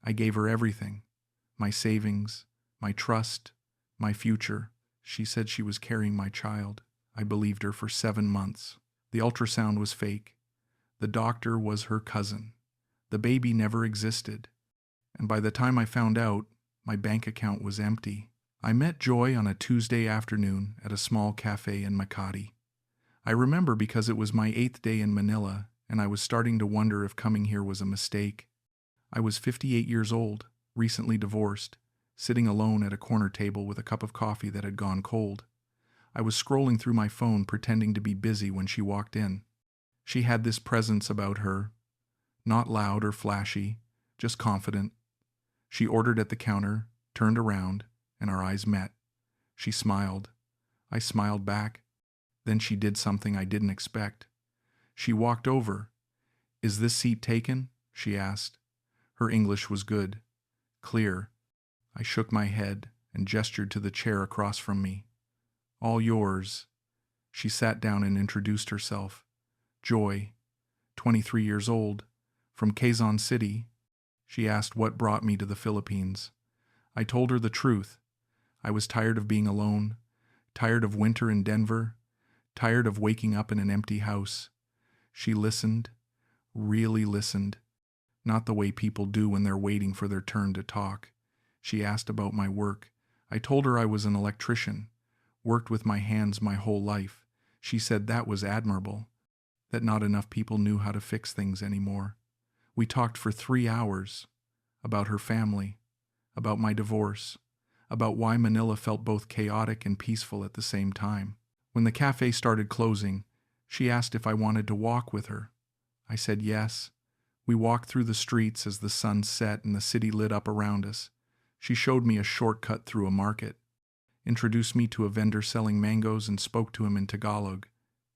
I gave her everything. My savings, my trust, my future. She said she was carrying my child. I believed her for 7 months. The ultrasound was fake. The doctor was her cousin. The baby never existed. And by the time I found out, my bank account was empty. I met Joy on a Tuesday afternoon at a small cafe in Makati. I remember because it was my 8th day in Manila, and I was starting to wonder if coming here was a mistake. I was 58 years old, recently divorced, sitting alone at a corner table with a cup of coffee that had gone cold. I was scrolling through my phone pretending to be busy when she walked in. She had this presence about her, not loud or flashy, just confident. She ordered at the counter, turned around, and our eyes met. She smiled. I smiled back. Then she did something I didn't expect. She walked over. "Is this seat taken?" she asked. Her English was good, clear. I shook my head and gestured to the chair across from me. "All yours." She sat down and introduced herself. Joy, 23 years old, from Quezon City. She asked what brought me to the Philippines. I told her the truth. I was tired of being alone, tired of winter in Denver, tired of waking up in an empty house. She listened, really listened, not the way people do when they're waiting for their turn to talk. She asked about my work. I told her I was an electrician, worked with my hands my whole life. She said that was admirable, that not enough people knew how to fix things anymore. We talked for 3 hours about her family, about my divorce, about why Manila felt both chaotic and peaceful at the same time. When the cafe started closing, she asked if I wanted to walk with her. I said yes. We walked through the streets as the sun set and the city lit up around us. She showed me a shortcut through a market, introduced me to a vendor selling mangoes and spoke to him in Tagalog.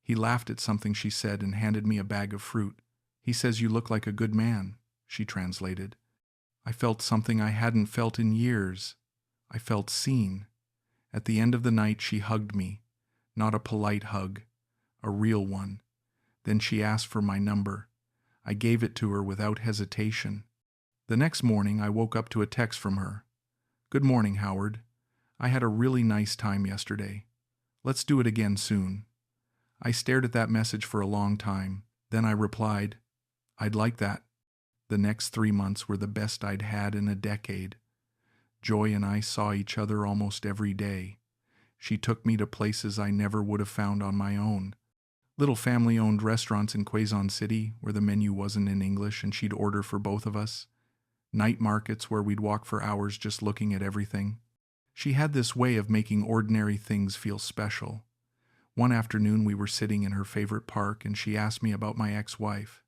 He laughed at something she said and handed me a bag of fruit. "He says you look like a good man," she translated. I felt something I hadn't felt in years. I felt seen. At the end of the night, she hugged me. Not a polite hug, a real one. Then she asked for my number. I gave it to her without hesitation. The next morning, I woke up to a text from her. "Good morning, Howard. I had a really nice time yesterday. Let's do it again soon." I stared at that message for a long time. Then I replied, "I'd like that." The next 3 months were the best I'd had in a decade. Joy and I saw each other almost every day. She took me to places I never would have found on my own. Little family-owned restaurants in Quezon City where the menu wasn't in English and she'd order for both of us. Night markets where we'd walk for hours just looking at everything. She had this way of making ordinary things feel special. One afternoon we were sitting in her favorite park and she asked me about my ex-wife.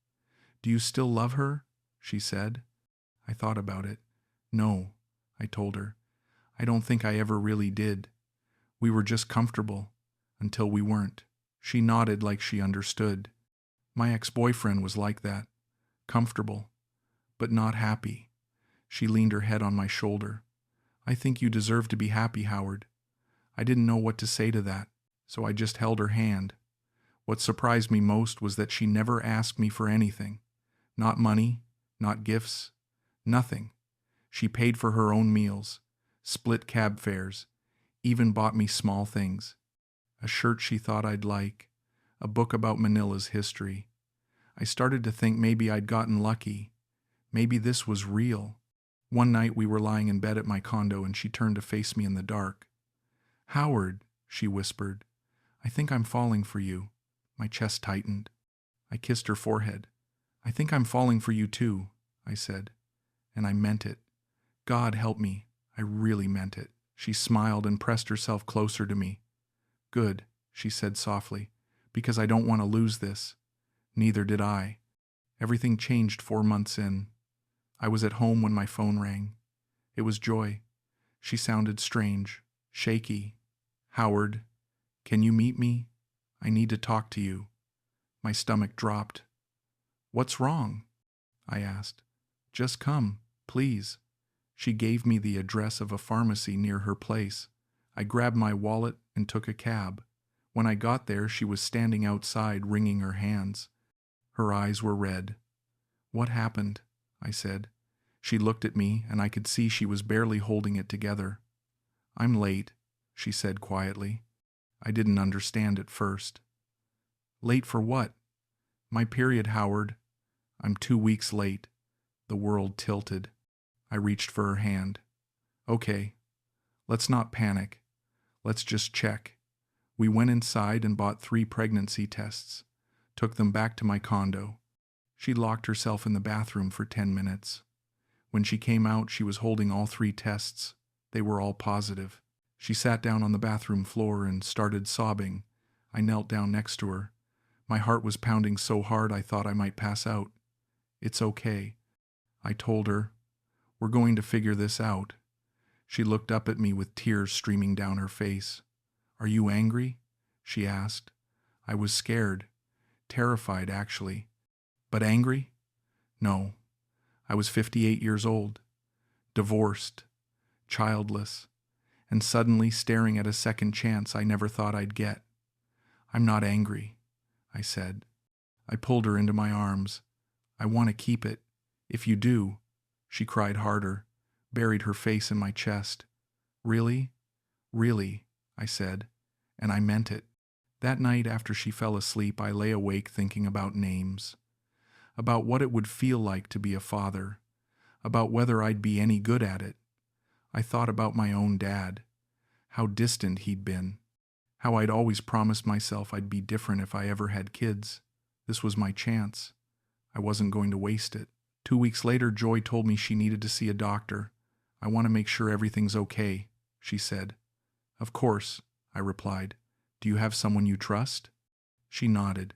"Do you still love her?" she said. I thought about it. "No," I told her. "I don't think I ever really did. We were just comfortable, until we weren't." She nodded like she understood. My ex-boyfriend was like that. Comfortable, but not happy. She leaned her head on my shoulder. "I think you deserve to be happy, Howard." I didn't know what to say to that, so I just held her hand. What surprised me most was that she never asked me for anything. Not money, not gifts, nothing. She paid for her own meals, split cab fares, even bought me small things. A shirt she thought I'd like, a book about Manila's history. I started to think maybe I'd gotten lucky. Maybe this was real. One night we were lying in bed at my condo and she turned to face me in the dark. "Howard," she whispered, "I think I'm falling for you." My chest tightened. I kissed her forehead. "I think I'm falling for you too," I said. And I meant it. God help me, I really meant it. She smiled and pressed herself closer to me. "Good," she said softly, "because I don't want to lose this." Neither did I. Everything changed 4 months in. I was at home when my phone rang. It was Joy. She sounded strange, shaky. "Howard, can you meet me? I need to talk to you." My stomach dropped. "What's wrong?" I asked. "Just come, please." She gave me the address of a pharmacy near her place. I grabbed my wallet and took a cab. When I got there, she was standing outside wringing her hands. Her eyes were red. "What happened?" I said. She looked at me, and I could see she was barely holding it together. "I'm late," she said quietly. I didn't understand at first. "Late for what?" "My period, Howard. I'm 2 weeks late." The world tilted. I reached for her hand. "Okay, let's not panic. Let's just check." We went inside and bought 3 pregnancy tests, took them back to my condo. She locked herself in the bathroom for 10 minutes. When she came out, she was holding all 3 tests. They were all positive. She sat down on the bathroom floor and started sobbing. I knelt down next to her. My heart was pounding so hard I thought I might pass out. "It's okay," I told her. "We're going to figure this out." She looked up at me with tears streaming down her face. "Are you angry?" she asked. I was scared, terrified actually. But angry? No. I was 58 years old, divorced, childless, and suddenly staring at a second chance I never thought I'd get. "I'm not angry," I said. I pulled her into my arms. "I want to keep it. If you do," she cried harder, buried her face in my chest. "Really? Really," I said, and I meant it. That night after she fell asleep, I lay awake thinking about names, about what it would feel like to be a father, about whether I'd be any good at it. I thought about my own dad, how distant he'd been, how I'd always promised myself I'd be different if I ever had kids. This was my chance. I wasn't going to waste it. 2 weeks later, Joy told me she needed to see a doctor. "I want to make sure everything's okay," she said. "Of course," I replied. "Do you have someone you trust?" She nodded.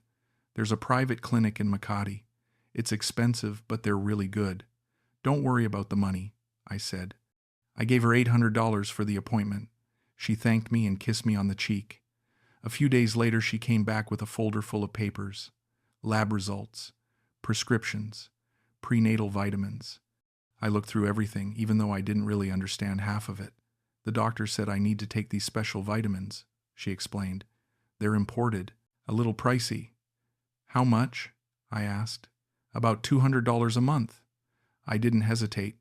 "There's a private clinic in Makati. It's expensive, but they're really good. Don't worry about the money," I said. I gave her $800 for the appointment. She thanked me and kissed me on the cheek. A few days later, she came back with a folder full of papers, lab results, prescriptions, prenatal vitamins. I looked through everything, even though I didn't really understand half of it. "The doctor said I need to take these special vitamins," she explained. "They're imported, a little pricey." "How much?" I asked. "About $200 a month." I didn't hesitate.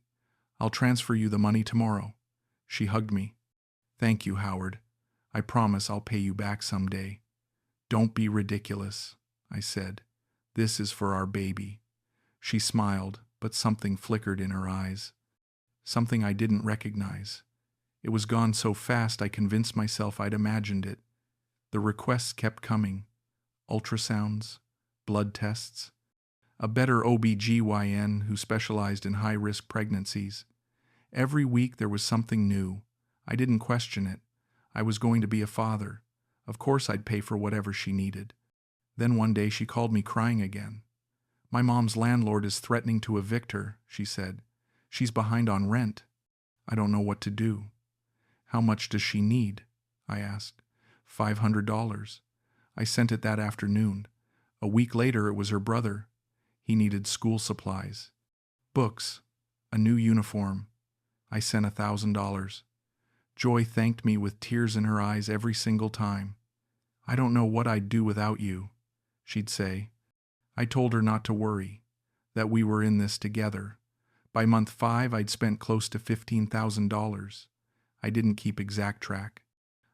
"I'll transfer you the money tomorrow." She hugged me. "Thank you, Howard. I promise I'll pay you back someday." "Don't be ridiculous," I said. "This is for our baby." She smiled, but something flickered in her eyes. Something I didn't recognize. It was gone so fast I convinced myself I'd imagined it. The requests kept coming. Ultrasounds, blood tests, a better OB/GYN who specialized in high-risk pregnancies. Every week there was something new. I didn't question it. I was going to be a father. Of course I'd pay for whatever she needed. Then one day she called me crying again. "My mom's landlord is threatening to evict her," she said. "She's behind on rent. I don't know what to do." "How much does she need?" I asked. $500. I sent it that afternoon. A week later it was her brother. He needed school supplies, books, a new uniform. I sent $1,000. Joy thanked me with tears in her eyes every single time. "I don't know what I'd do without you," she'd say. I told her not to worry, that we were in this together. By month 5, I'd spent close to $15,000. I didn't keep exact track.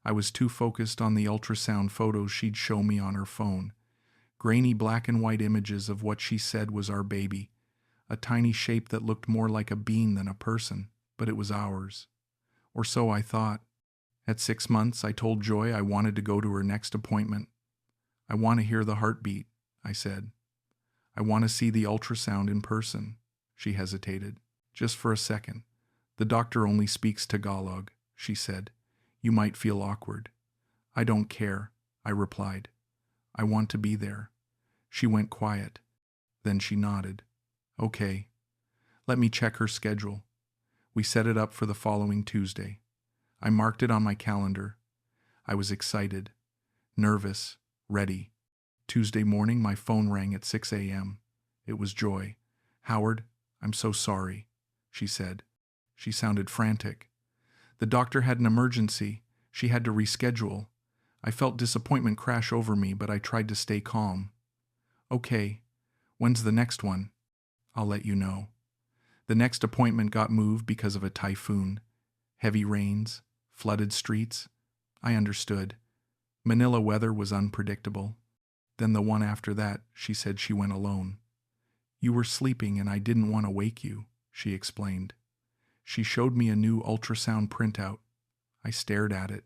I was too focused on the ultrasound photos she'd show me on her phone. Grainy black and white images of what she said was our baby. A tiny shape that looked more like a bean than a person, but it was ours. Or so I thought. At 6 months, I told Joy I wanted to go to her next appointment. "I want to hear the heartbeat," I said. "I want to see the ultrasound in person." She hesitated. "Just for a second. The doctor only speaks Tagalog," she said. "You might feel awkward." "I don't care," I replied. "I want to be there." She went quiet. Then she nodded. "Okay. Let me check her schedule." We set it up for the following Tuesday. I marked it on my calendar. I was excited, nervous, ready. Tuesday morning, my phone rang at 6 a.m. It was Joy. "Howard, I'm so sorry," she said. She sounded frantic. The doctor had an emergency. She had to reschedule. I felt disappointment crash over me, but I tried to stay calm. "Okay, when's the next one?" "I'll let you know." The next appointment got moved because of a typhoon. Heavy rains, flooded streets. I understood. Manila weather was unpredictable. Then the one after that, she said she went alone. You were sleeping and I didn't want to wake you, she explained. She showed me a new ultrasound printout. I stared at it,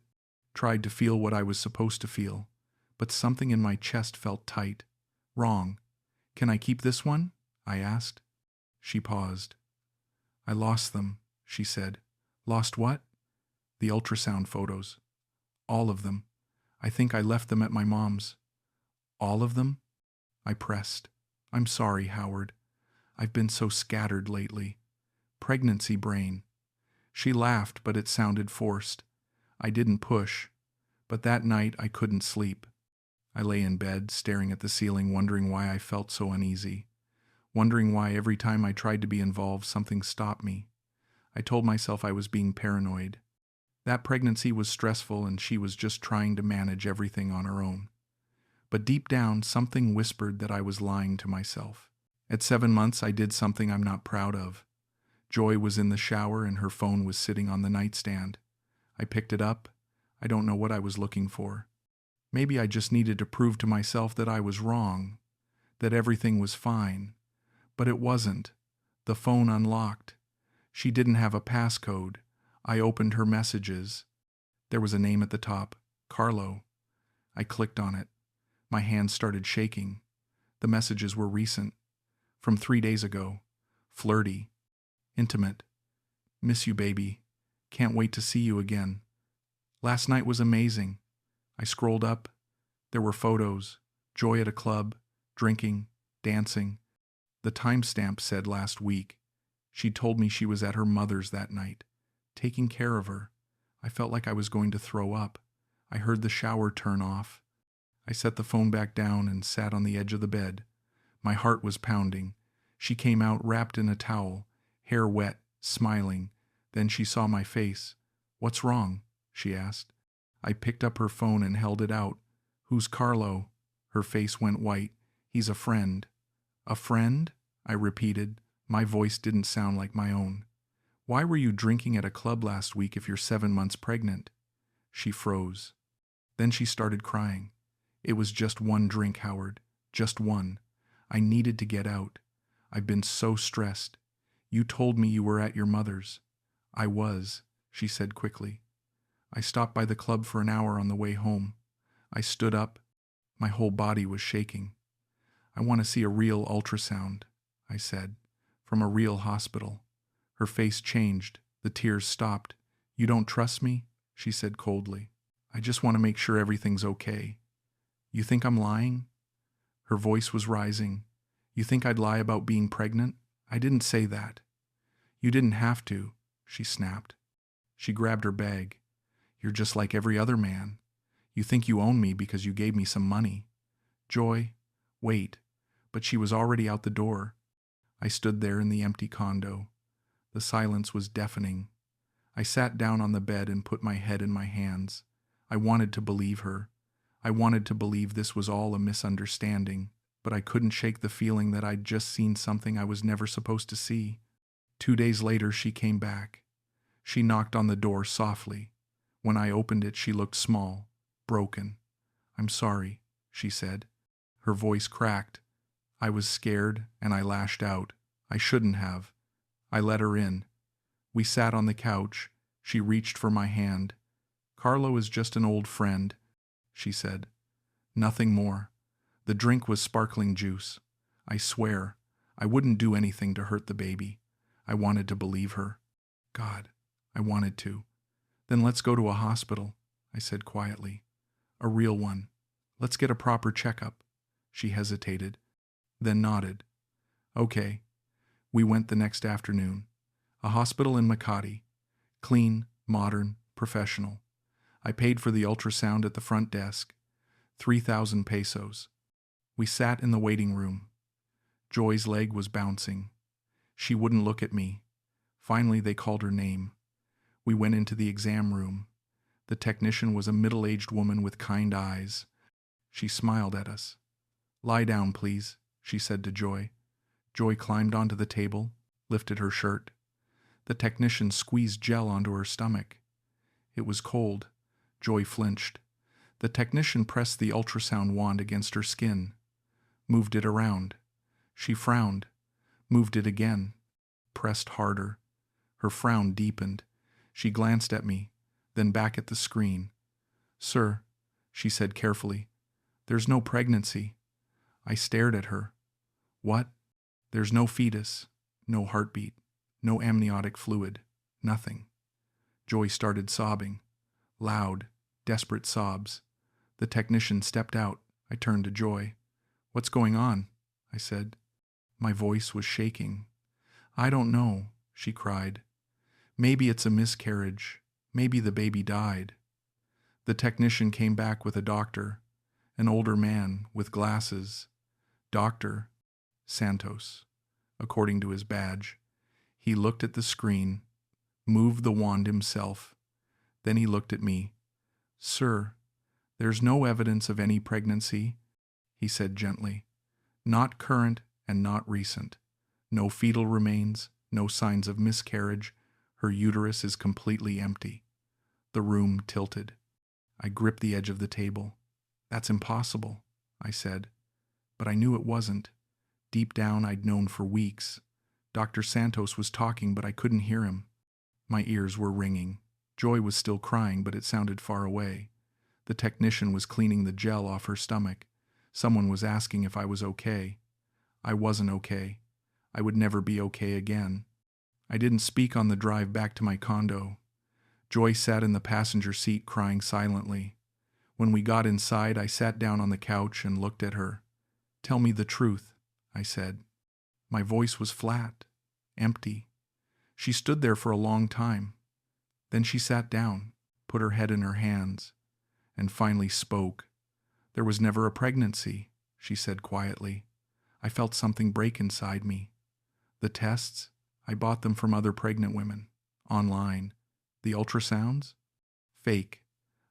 tried to feel what I was supposed to feel, but something in my chest felt tight. Wrong. Can I keep this one? I asked. She paused. I lost them, she said. Lost what? The ultrasound photos. All of them. I think I left them at my mom's. All of them? I pressed. I'm sorry, Howard. I've been so scattered lately. Pregnancy brain. She laughed, but it sounded forced. I didn't push, but that night I couldn't sleep. I lay in bed, staring at the ceiling, wondering why I felt so uneasy. Wondering why every time I tried to be involved, something stopped me. I told myself I was being paranoid. That pregnancy was stressful and she was just trying to manage everything on her own. But deep down, something whispered that I was lying to myself. At 7 months, I did something I'm not proud of. Joy was in the shower and her phone was sitting on the nightstand. I picked it up. I don't know what I was looking for. Maybe I just needed to prove to myself that I was wrong, that everything was fine. But it wasn't. The phone unlocked. She didn't have a passcode. I opened her messages. There was a name at the top, Carlo. I clicked on it. My hands started shaking. The messages were recent. From 3 days ago. Flirty. Intimate. Miss you, baby. Can't wait to see you again. Last night was amazing. I scrolled up. There were photos. Joy at a club. Drinking. Dancing. The timestamp said last week. She told me she was at her mother's that night, taking care of her. I felt like I was going to throw up. I heard the shower turn off. I set the phone back down and sat on the edge of the bed. My heart was pounding. She came out wrapped in a towel, hair wet, smiling. Then she saw my face. What's wrong? She asked. I picked up her phone and held it out. Who's Carlo? Her face went white. He's a friend. A friend? I repeated. My voice didn't sound like my own. Why were you drinking at a club last week if you're 7 months pregnant? She froze. Then she started crying. It was just one drink, Howard. Just one. I needed to get out. I've been so stressed. You told me you were at your mother's. I was, she said quickly. I stopped by the club for an hour on the way home. I stood up. My whole body was shaking. I want to see a real ultrasound, I said, from a real hospital. Her face changed. The tears stopped. You don't trust me? She said coldly. I just want to make sure everything's okay. You think I'm lying? Her voice was rising. You think I'd lie about being pregnant? I didn't say that. You didn't have to, she snapped. She grabbed her bag. You're just like every other man. You think you own me because you gave me some money. Joy, wait. But she was already out the door. I stood there in the empty condo. The silence was deafening. I sat down on the bed and put my head in my hands. I wanted to believe her. I wanted to believe this was all a misunderstanding, but I couldn't shake the feeling that I'd just seen something I was never supposed to see. 2 days later, she came back. She knocked on the door softly. When I opened it, she looked small, broken. I'm sorry, she said. Her voice cracked. I was scared, and I lashed out. I shouldn't have. I let her in. We sat on the couch. She reached for my hand. Carlo is just an old friend, she said. Nothing more. The drink was sparkling juice. I swear, I wouldn't do anything to hurt the baby. I wanted to believe her. God, I wanted to. Then let's go to a hospital, I said quietly. A real one. Let's get a proper checkup. She hesitated, then nodded. Okay. We went the next afternoon. A hospital in Makati. Clean, modern, professional. I paid for the ultrasound at the front desk. 3,000 pesos. We sat in the waiting room. Joy's leg was bouncing. She wouldn't look at me. Finally, they called her name. We went into the exam room. The technician was a middle-aged woman with kind eyes. She smiled at us. Lie down, please, she said to Joy. Joy climbed onto the table. lifted her shirt. The technician squeezed gel onto her stomach. It was cold. Joy flinched. The technician pressed the ultrasound wand against her skin, moved it around. She frowned, moved it again, pressed harder. Her frown deepened. She glanced at me, then back at the screen. "Sir," she said carefully, "there's no pregnancy." I stared at her. "What?" "There's no fetus, no heartbeat, no amniotic fluid, nothing." Joy started sobbing. Loud, desperate sobs. The technician stepped out. I turned to Joy. "What's going on?" I said. My voice was shaking. "I don't know," she cried. "Maybe it's a miscarriage. Maybe the baby died." The technician came back with a doctor, an older man with glasses. Dr. Santos, according to his badge. He looked at the screen, moved the wand himself. Then he looked at me. "Sir, there's no evidence of any pregnancy," he said gently. "Not current and not recent. No fetal remains, no signs of miscarriage. Her uterus is completely empty." The room tilted. I gripped the edge of the table. "That's impossible," I said. But I knew it wasn't. Deep down, I'd known for weeks. Dr. Santos was talking, but I couldn't hear him. My ears were ringing. Joy was still crying, but it sounded far away. The technician was cleaning the gel off her stomach. Someone was asking if I was okay. I wasn't okay. I would never be okay again. I didn't speak on the drive back to my condo. Joy sat in the passenger seat crying silently. When we got inside, I sat down on the couch and looked at her. "Tell me the truth," I said. My voice was flat, empty. She stood there for a long time. Then she sat down, put her head in her hands, and finally spoke. "There was never a pregnancy," she said quietly. I felt something break inside me. "The tests? I bought them from other pregnant women. Online. The ultrasounds? Fake.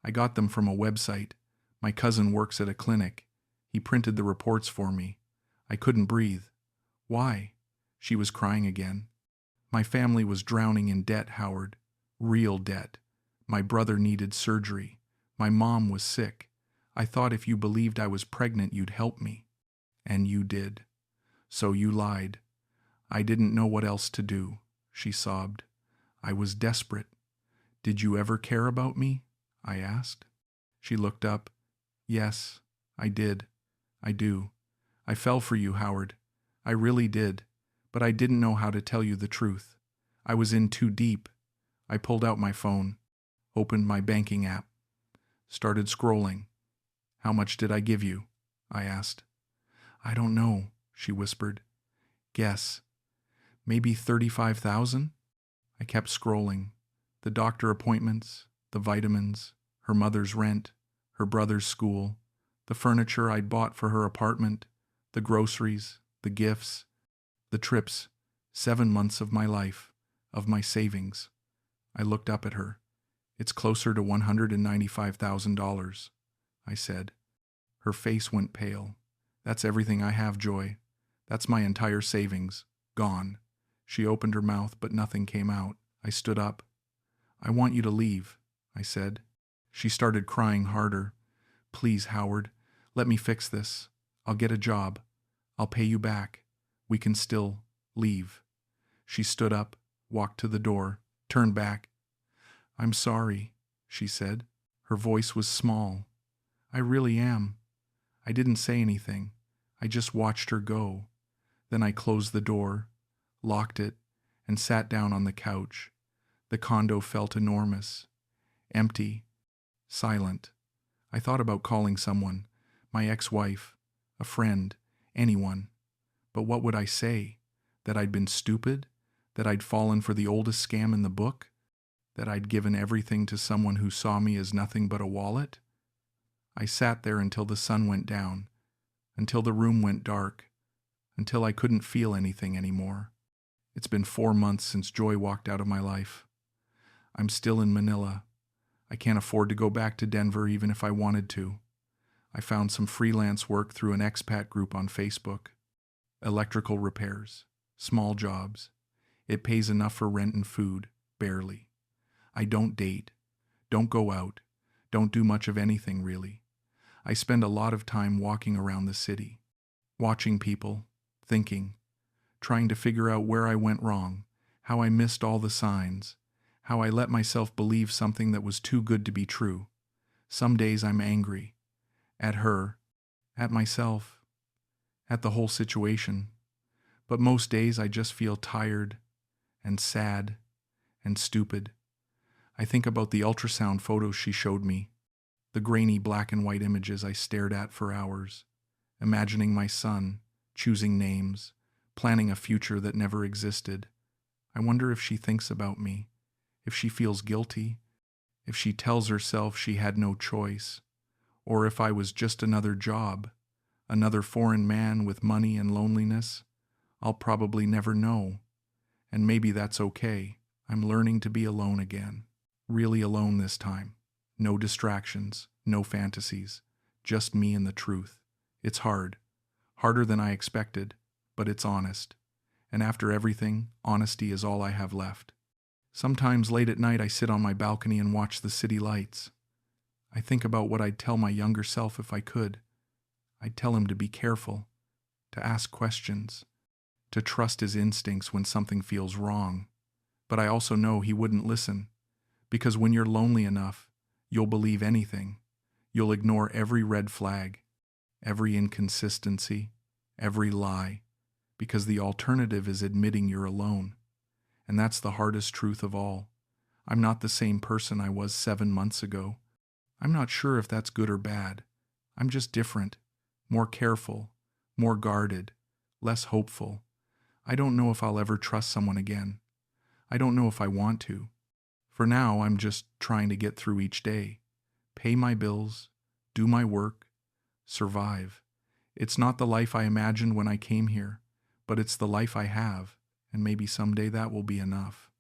I got them from a website. My cousin works at a clinic. He printed the reports for me. I couldn't breathe." "Why?" She was crying again. "My family was drowning in debt, Howard. Real debt. My brother needed surgery. My mom was sick. I thought if you believed I was pregnant, you'd help me. And you did. So you lied. I didn't know what else to do," she sobbed. "I was desperate." "Did you ever care about me?" I asked. She looked up. "Yes, I did. I do. I fell for you, Howard. I really did. But I didn't know how to tell you the truth. I was in too deep." I pulled out my phone, opened my banking app, started scrolling. "How much did I give you?" I asked. "I don't know," she whispered. "Guess. Maybe 35,000? I kept scrolling. The doctor appointments, the vitamins, her mother's rent, her brother's school, the furniture I'd bought for her apartment, the groceries, the gifts, the trips, 7 months of my life, of my savings. I looked up at her. "It's closer to $195,000, I said. Her face went pale. "That's everything I have, Joy. That's my entire savings. Gone." She opened her mouth, but nothing came out. I stood up. "I want you to leave," I said. She started crying harder. "Please, Howard, let me fix this. I'll get a job. I'll pay you back. We can still leave." She stood up, walked to the door, turned back. "I'm sorry," she said. Her voice was small. "I really am." I didn't say anything. I just watched her go. Then I closed the door, locked it, and sat down on the couch. The condo felt enormous, empty, silent. I thought about calling someone, my ex-wife, a friend, anyone. But what would I say? That I'd been stupid? That I'd fallen for the oldest scam in the book? That I'd given everything to someone who saw me as nothing but a wallet? I sat there until the sun went down, until the room went dark, until I couldn't feel anything anymore. It's been 4 months since Joy walked out of my life. I'm still in Manila. I can't afford to go back to Denver even if I wanted to. I found some freelance work through an expat group on Facebook. Electrical repairs, small jobs. It pays enough for rent and food, barely. I don't date, don't go out, don't do much of anything really. I spend a lot of time walking around the city, watching people, thinking, trying to figure out where I went wrong, how I missed all the signs, how I let myself believe something that was too good to be true. Some days I'm angry, at her, at myself, at the whole situation. But most days I just feel tired and sad and stupid. I think about the ultrasound photos she showed me, the grainy black and white images I stared at for hours, imagining my son, choosing names, planning a future that never existed. I wonder if she thinks about me, if she feels guilty, if she tells herself she had no choice, or if I was just another job, another foreign man with money and loneliness. I'll probably never know. And maybe that's okay. I'm learning to be alone again. Really alone this time. No distractions, no fantasies. Just me and the truth. It's hard. Harder than I expected, but it's honest. And after everything, honesty is all I have left. Sometimes late at night I sit on my balcony and watch the city lights. I think about what I'd tell my younger self if I could. I'd tell him to be careful, to ask questions, to trust his instincts when something feels wrong. But I also know he wouldn't listen, because when you're lonely enough, you'll believe anything. You'll ignore every red flag, every inconsistency, every lie, because the alternative is admitting you're alone. And that's the hardest truth of all. I'm not the same person I was 7 months ago. I'm not sure if that's good or bad. I'm just different, more careful, more guarded, less hopeful. I don't know if I'll ever trust someone again. I don't know if I want to. For now, I'm just trying to get through each day, pay my bills, do my work, survive. It's not the life I imagined when I came here, but it's the life I have, and maybe someday that will be enough.